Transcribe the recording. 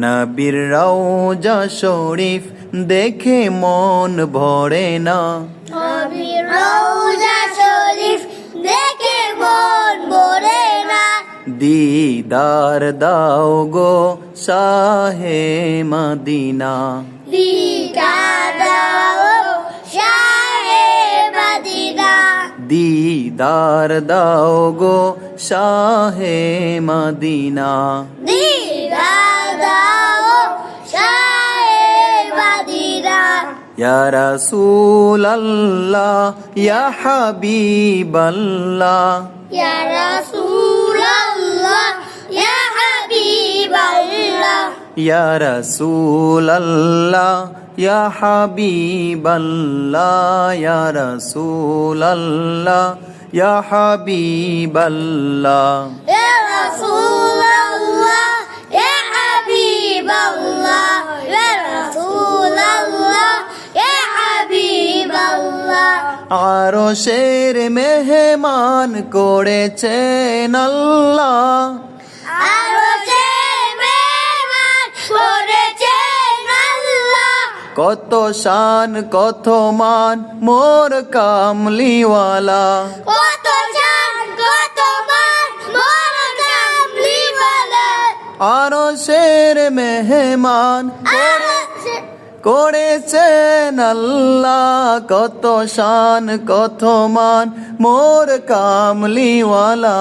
নবীর রওজা শরীফ দেখে মন ভরে না, নবীর রওজা শরীফ দেখে মন ভরে না। দিদার দাও গো শাহে মদিনা, দিদার দাও শাহে মদিনা, দিদার দাও গো শাহে মদিনা। দিদার দাও শাহে মদিনা। ইয়া রাসূলাল্লাহ ইয়া হাবিবাল্লাহ, ইয়া রাসূলাল্লাহ ইয়া হাবিবাল্লাহ, ইয়া রাসূলাল্লাহ ইয়া হাবিবাল্লাহ, ইয়া রাসূলাল্লাহ ইয়া হাবিবাল্লাহ। ইয়া রাসূলাল্লাহ ইয়া হাবিবাল্লাহ, ইয়া রাসূলাল্লাহ ইয়া হাবিবাল্লাহ। আরশের মেহমান করেছেন আল্লাহ, আরশে মেহমান করেছেন আল্লাহ। কত শান কত মান মোর কামলিওয়ালা, কত জান কত মান মোর কামলিওয়ালা। আরশের মেহমান করেছেন আল্লাহ, কত শান কত মান মোর কামলিওয়ালা।